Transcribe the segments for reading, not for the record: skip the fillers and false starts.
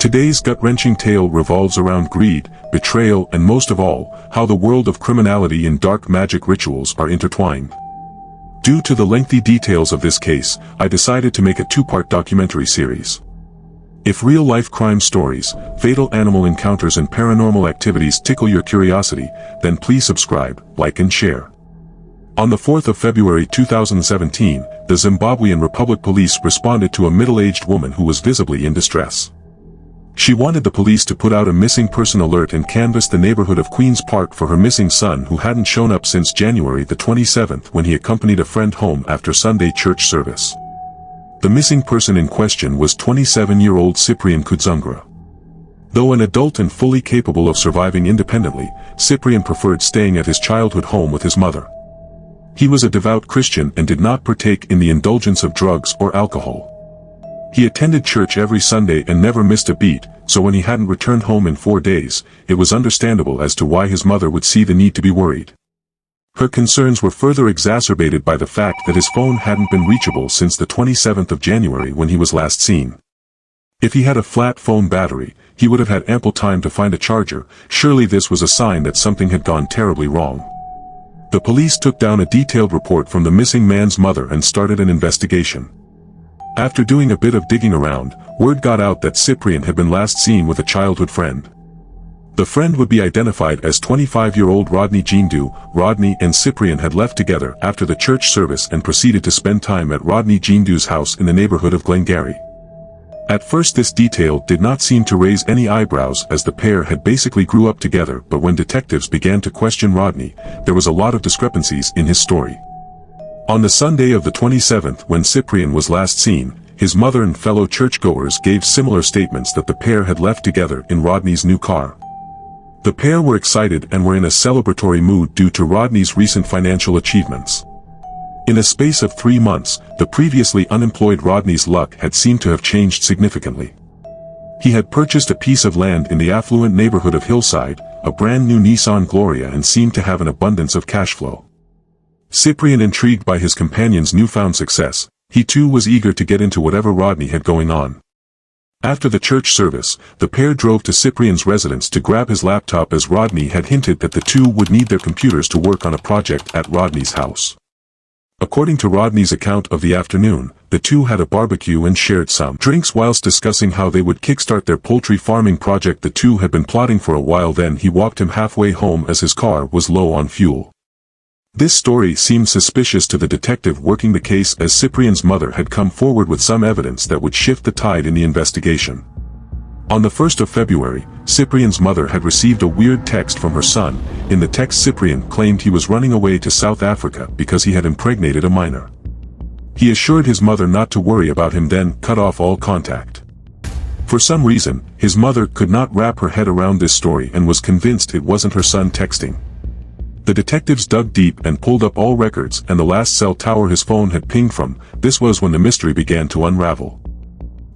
Today's gut-wrenching tale revolves around greed, betrayal, and most of all, how the world of criminality and dark magic rituals are intertwined. Due to the lengthy details of this case, I decided to make a two-part documentary series. If real-life crime stories, fatal animal encounters and paranormal activities tickle your curiosity, then please subscribe, like and share. On the 4th of February 2017, the Zimbabwean Republic Police responded to a middle-aged woman who was visibly in distress. She wanted the police to put out a missing person alert and canvass the neighborhood of Queen's Park for her missing son who hadn't shown up since January the 27th when he accompanied a friend home after Sunday church service. The missing person in question was 27-year-old Cyprian Kudzungra. Though an adult and fully capable of surviving independently, Cyprian preferred staying at his childhood home with his mother. He was a devout Christian and did not partake in the indulgence of drugs or alcohol. He attended church every Sunday and never missed a beat, so when he hadn't returned home in 4 days, it was understandable as to why his mother would see the need to be worried. Her concerns were further exacerbated by the fact that his phone hadn't been reachable since the 27th of January when he was last seen. If he had a flat phone battery, he would have had ample time to find a charger. Surely this was a sign that something had gone terribly wrong. The police took down a detailed report from the missing man's mother and started an investigation. After doing a bit of digging around, word got out that Cyprian had been last seen with a childhood friend. The friend would be identified as 25-year-old Rodney Jindu. Rodney and Cyprian had left together after the church service and proceeded to spend time at Rodney Jindu's house in the neighborhood of Glengarry. At first this detail did not seem to raise any eyebrows as the pair had basically grew up together, but when detectives began to question Rodney, there was a lot of discrepancies in his story. On the Sunday of the 27th when Cyprian was last seen, his mother and fellow churchgoers gave similar statements that the pair had left together in Rodney's new car. The pair were excited and were in a celebratory mood due to Rodney's recent financial achievements. In a space of 3 months, the previously unemployed Rodney's luck had seemed to have changed significantly. He had purchased a piece of land in the affluent neighborhood of Hillside, a brand new Nissan Gloria, and seemed to have an abundance of cash flow. Cyprian, intrigued by his companion's newfound success, he too was eager to get into whatever Rodney had going on. After the church service, the pair drove to Cyprian's residence to grab his laptop as Rodney had hinted that the two would need their computers to work on a project at Rodney's house. According to Rodney's account of the afternoon, the two had a barbecue and shared some drinks whilst discussing how they would kickstart their poultry farming project the two had been plotting for a while. Then he walked him halfway home as his car was low on fuel. This story seemed suspicious to the detective working the case, as Cyprian's mother had come forward with some evidence that would shift the tide in the investigation. On the 1st of February, Cyprian's mother had received a weird text from her son. In the text, Cyprian claimed he was running away to South Africa because he had impregnated a minor. He assured his mother not to worry about him, then cut off all contact. For some reason, his mother could not wrap her head around this story and was convinced it wasn't her son texting. The detectives dug deep and pulled up all records and the last cell tower his phone had pinged from. This was when the mystery began to unravel.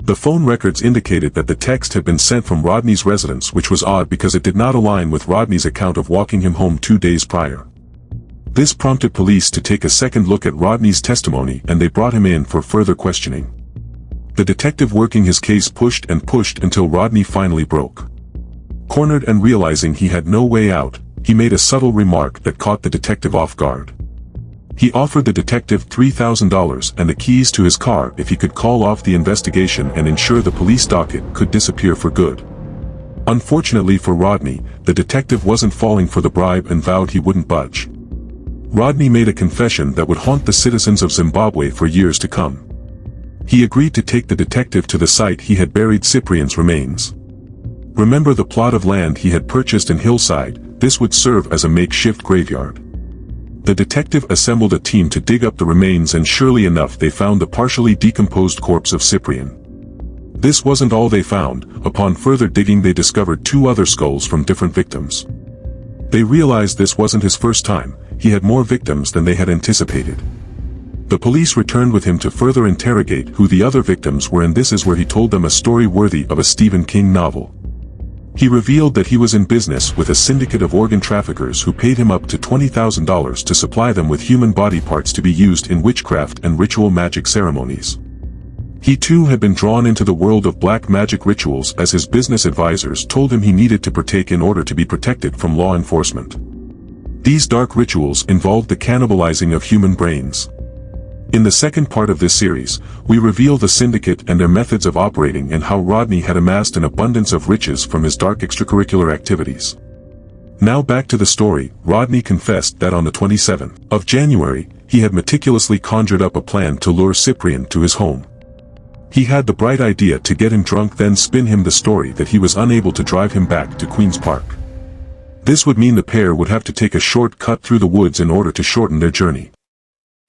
The phone records indicated that the text had been sent from Rodney's residence, which was odd because it did not align with Rodney's account of walking him home 2 days prior. This prompted police to take a second look at Rodney's testimony, and they brought him in for further questioning. The detective working his case pushed and pushed until Rodney finally broke. Cornered and realizing he had no way out, he made a subtle remark that caught the detective off guard. He offered the detective $3,000 and the keys to his car if he could call off the investigation and ensure the police docket could disappear for good. Unfortunately for Rodney, the detective wasn't falling for the bribe and vowed he wouldn't budge. Rodney made a confession that would haunt the citizens of Zimbabwe for years to come. He agreed to take the detective to the site he had buried Cyprian's remains. Remember the plot of land he had purchased in Hillside? This would serve as a makeshift graveyard. The detective assembled a team to dig up the remains, and surely enough they found the partially decomposed corpse of Cyprian. This wasn't all they found. Upon further digging they discovered 2 other skulls from different victims. They realized this wasn't his first time. He had more victims than they had anticipated. The police returned with him to further interrogate who the other victims were, and this is where he told them a story worthy of a Stephen King novel. He revealed that he was in business with a syndicate of organ traffickers who paid him up to $20,000 to supply them with human body parts to be used in witchcraft and ritual magic ceremonies. He too had been drawn into the world of black magic rituals as his business advisors told him he needed to partake in order to be protected from law enforcement. These dark rituals involved the cannibalizing of human brains. In the second part of this series, we reveal the syndicate and their methods of operating and how Rodney had amassed an abundance of riches from his dark extracurricular activities. Now back to the story. Rodney confessed that on the 27th of January, he had meticulously conjured up a plan to lure Cyprian to his home. He had the bright idea to get him drunk, then spin him the story that he was unable to drive him back to Queen's Park. This would mean the pair would have to take a short cut through the woods in order to shorten their journey.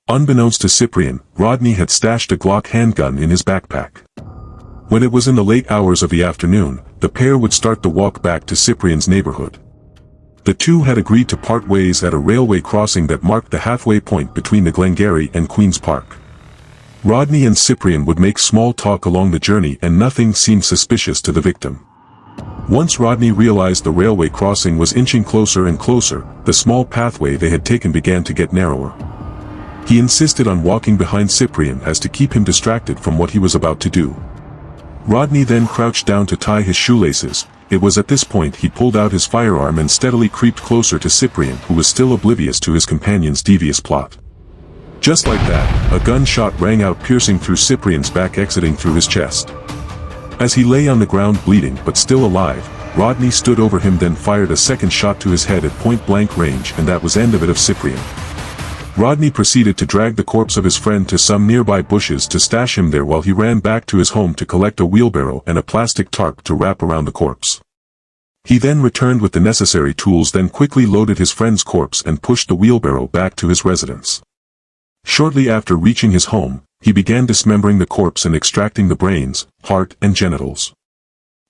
Unbeknownst to Cyprian, Rodney had stashed a Glock handgun in his backpack. When it was in the late hours of the afternoon, the pair would start the walk back to Cyprian's neighborhood. The two had agreed to part ways at a railway crossing that marked the halfway point between the Glengarry and Queen's Park. Rodney and Cyprian would make small talk along the journey and nothing seemed suspicious to the victim. Once Rodney realized the railway crossing was inching closer and closer, the small pathway they had taken began to get narrower. He insisted on walking behind Cyprian as to keep him distracted from what he was about to do. Rodney then crouched down to tie his shoelaces. It was at this point he pulled out his firearm and steadily creeped closer to Cyprian, who was still oblivious to his companion's devious plot. Just like that, a gunshot rang out, piercing through Cyprian's back, exiting through his chest. As he lay on the ground bleeding but still alive, Rodney stood over him, then fired a second shot to his head at point-blank range, and that was end of it of Cyprian. Rodney proceeded to drag the corpse of his friend to some nearby bushes to stash him there while he ran back to his home to collect a wheelbarrow and a plastic tarp to wrap around the corpse. He then returned with the necessary tools, then quickly loaded his friend's corpse and pushed the wheelbarrow back to his residence. Shortly after reaching his home, he began dismembering the corpse and extracting the brains, heart, and genitals.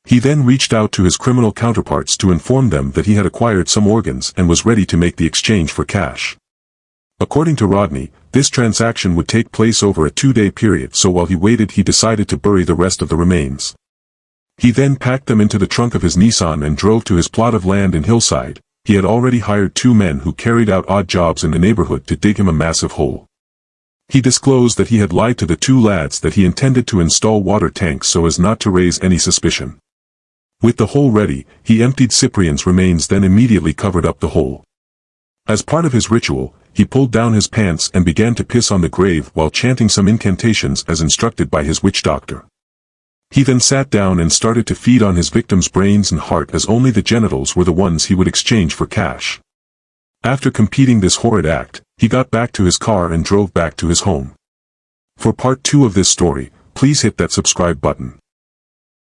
He then reached out to his criminal counterparts to inform them that he had acquired some organs and was ready to make the exchange for cash. According to Rodney, this transaction would take place over a 2-day period, so while he waited he decided to bury the rest of the remains. He then packed them into the trunk of his Nissan and drove to his plot of land in Hillside. He had already hired 2 men who carried out odd jobs in the neighborhood to dig him a massive hole. He disclosed that he had lied to the 2 lads that he intended to install water tanks so as not to raise any suspicion. With the hole ready, he emptied Cyprian's remains, then immediately covered up the hole. As part of his ritual, he pulled down his pants and began to piss on the grave while chanting some incantations as instructed by his witch doctor. He then sat down and started to feed on his victim's brains and heart, as only the genitals were the ones he would exchange for cash. After completing this horrid act, he got back to his car and drove back to his home. For part 2 of this story, please hit that subscribe button.